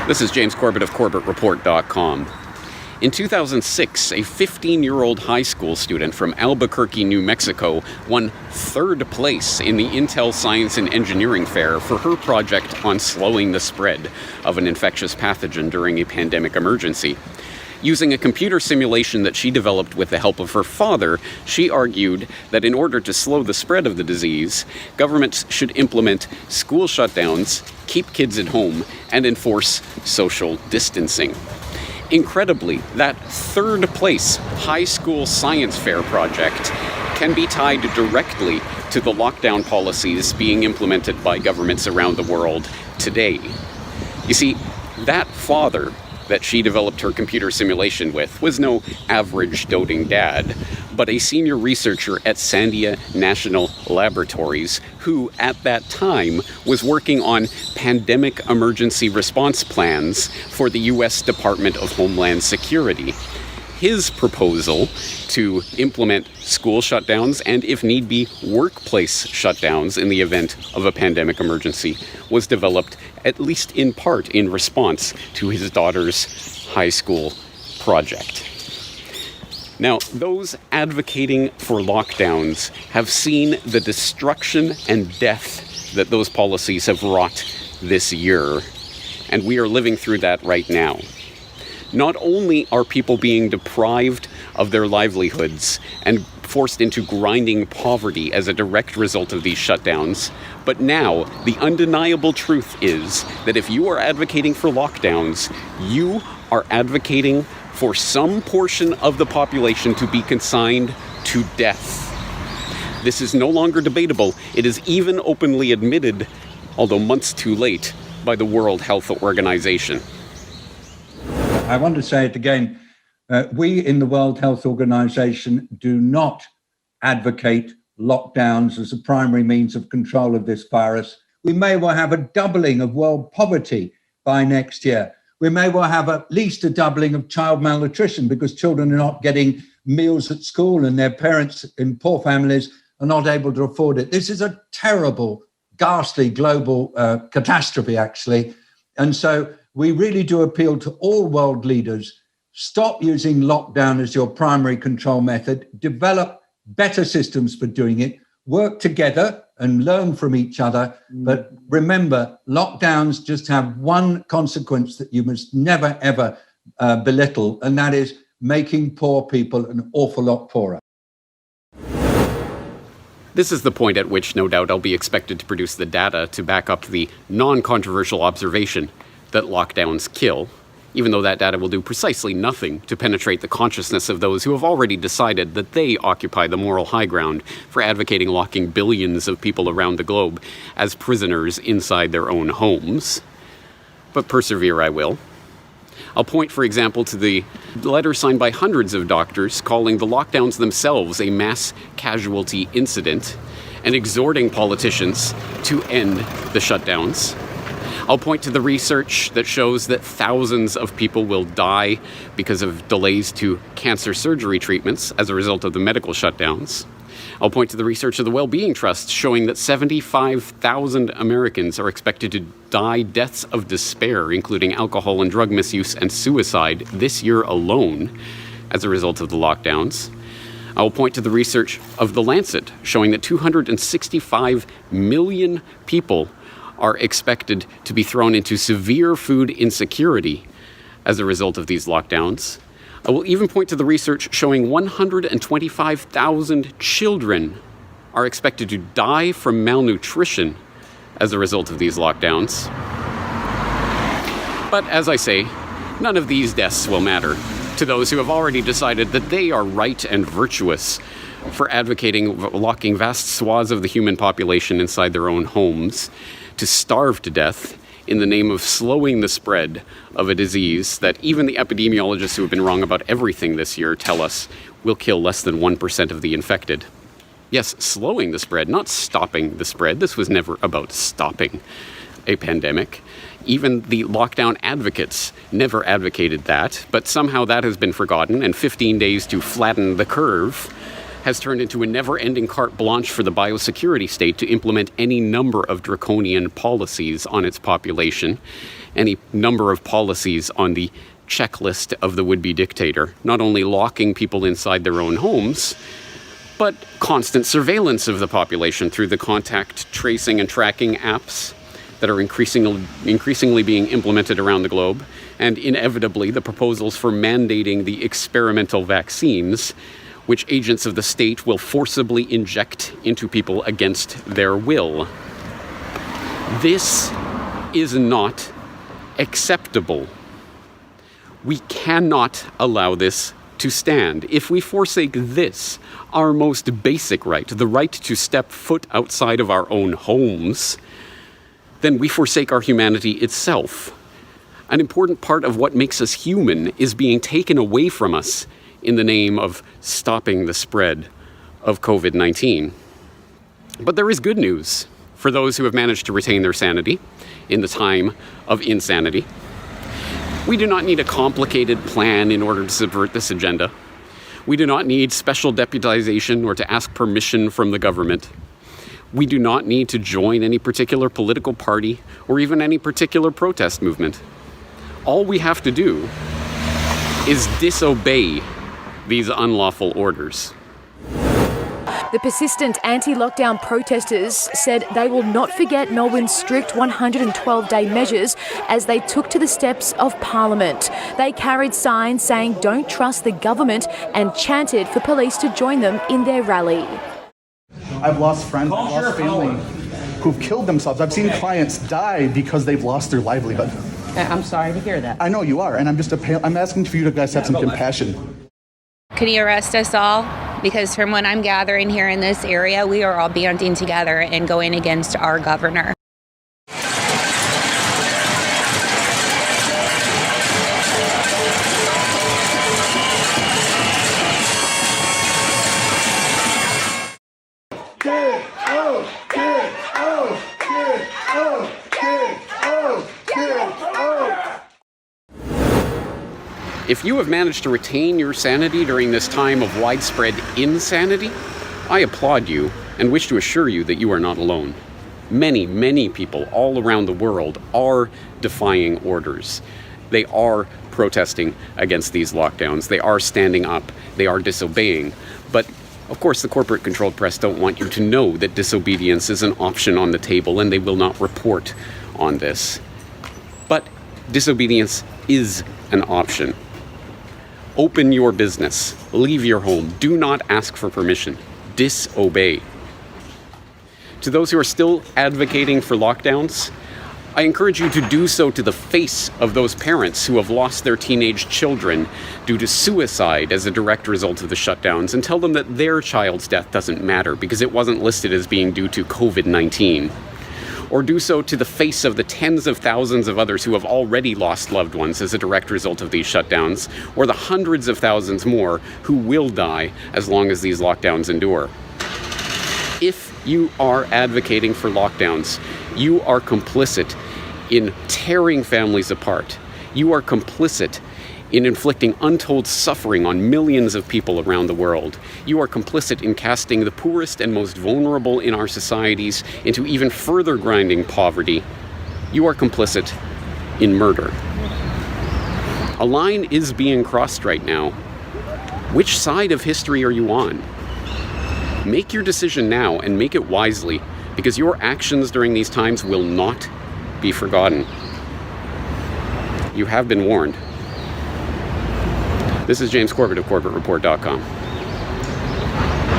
This is James Corbett of CorbettReport.com. In 2006, a 15-year-old high school student from Albuquerque, New Mexico, won third place in the Intel Science and Engineering Fair for her project on slowing the spread of an infectious pathogen during a pandemic emergency. Using a computer simulation that she developed with the help of her father, she argued that in order to slow the spread of the disease, governments should implement school shutdowns, keep kids at home, and enforce social distancing. Incredibly, that third place high school science fair project can be tied directly to the lockdown policies being implemented by governments around the world today. You see, that father that she developed her computer simulation with was no average doting dad, but a senior researcher at Sandia National Laboratories who, at that time, was working on pandemic emergency response plans for the U.S. Department of Homeland Security. His proposal to implement school shutdowns and, if need be, workplace shutdowns in the event of a pandemic emergency was developed, at least in part, in response to his daughter's high school project. Now, those advocating for lockdowns have seen the destruction and death that those policies have wrought this year, and we are living through that right now. Not only are people being deprived of their livelihoods and forced into grinding poverty as a direct result of these shutdowns, but now the undeniable truth is that if you are advocating for lockdowns, you are advocating for some portion of the population to be consigned to death. This is no longer debatable. It is even openly admitted, although months too late, by the World Health Organization. I want to say it again. We in the World Health Organization do not advocate lockdowns as a primary means of control of this virus. We may well have a doubling of world poverty by next year. We may well have at least a doubling of child malnutrition because children are not getting meals at school and their parents in poor families are not able to afford it. This is a terrible, ghastly global catastrophe, actually. And so we really do appeal to all world leaders. Stop using lockdown as your primary control method. Develop better systems for doing it. Work together and learn from each other. But remember, lockdowns just have one consequence that you must never, ever belittle, and that is making poor people an awful lot poorer. This is the point at which, no doubt, I'll be expected to produce the data to back up the non-controversial observation that lockdowns kill, even though that data will do precisely nothing to penetrate the consciousness of those who have already decided that they occupy the moral high ground for advocating locking billions of people around the globe as prisoners inside their own homes. But persevere I will. I'll point, for example, to the letter signed by hundreds of doctors calling the lockdowns themselves a mass casualty incident and exhorting politicians to end the shutdowns. I'll point to the research that shows that thousands of people will die because of delays to cancer surgery treatments as a result of the medical shutdowns. I'll point to the research of the Well-Being Trust showing that 75,000 Americans are expected to die deaths of despair, including alcohol and drug misuse and suicide, this year alone as a result of the lockdowns. I will point to the research of The Lancet showing that 265 million people are expected to be thrown into severe food insecurity as a result of these lockdowns. I will even point to the research showing 125,000 children are expected to die from malnutrition as a result of these lockdowns. But as I say, none of these deaths will matter to those who have already decided that they are right and virtuous for advocating locking vast swaths of the human population inside their own homes to starve to death in the name of slowing the spread of a disease that even the epidemiologists who have been wrong about everything this year tell us will kill less than 1% of the infected. Yes, slowing the spread, not stopping the spread. This was never about stopping a pandemic. Even the lockdown advocates never advocated that, but somehow that has been forgotten, and 15 days to flatten the curve has turned into a never-ending carte blanche for the biosecurity state to implement any number of draconian policies on its population, any number of policies on the checklist of the would-be dictator, not only locking people inside their own homes, but constant surveillance of the population through the contact tracing and tracking apps that are increasingly being implemented around the globe, and inevitably the proposals for mandating the experimental vaccines, which agents of the state will forcibly inject into people against their will. This is not acceptable. We cannot allow this to stand. If we forsake this, our most basic right, the right to step foot outside of our own homes, then we forsake our humanity itself. An important part of what makes us human is being taken away from us in the name of stopping the spread of COVID-19. But there is good news for those who have managed to retain their sanity in the time of insanity. We do not need a complicated plan in order to subvert this agenda. We do not need special deputization or to ask permission from the government. We do not need to join any particular political party or even any particular protest movement. All we have to do is disobey these unlawful orders. The persistent anti-lockdown protesters said they will not forget Melbourne's strict 112-day measures as they took to the steps of Parliament. They carried signs saying "Don't trust the government" and chanted for police to join them in their rally. I've lost friends, I've lost family who've killed themselves. I've seen clients die because they've lost their livelihood. I'm sorry to hear that. I know you are, and I'm asking for you to guys have some compassion. Can you arrest us all? Because from what I'm gathering here in this area, we are all banding together and going against our governor. If you have managed to retain your sanity during this time of widespread insanity, I applaud you and wish to assure you that you are not alone. Many, many people all around the world are defying orders. They are protesting against these lockdowns. They are standing up. They are disobeying. But of course, the corporate-controlled press don't want you to know that disobedience is an option on the table, and they will not report on this. But disobedience is an option. Open your business. Leave your home. Do not ask for permission. Disobey. To those who are still advocating for lockdowns, I encourage you to do so to the face of those parents who have lost their teenage children due to suicide as a direct result of the shutdowns, and tell them that their child's death doesn't matter because it wasn't listed as being due to COVID-19. Or do so to the face of the tens of thousands of others who have already lost loved ones as a direct result of these shutdowns, or the hundreds of thousands more who will die as long as these lockdowns endure. If you are advocating for lockdowns, you are complicit in tearing families apart. You are complicit in inflicting untold suffering on millions of people around the world. You are complicit in casting the poorest and most vulnerable in our societies into even further grinding poverty. You are complicit in murder. A line is being crossed right now. Which side of history are you on? Make your decision now and make it wisely, because your actions during these times will not be forgotten. You have been warned. This is James Corbett of CorbettReport.com.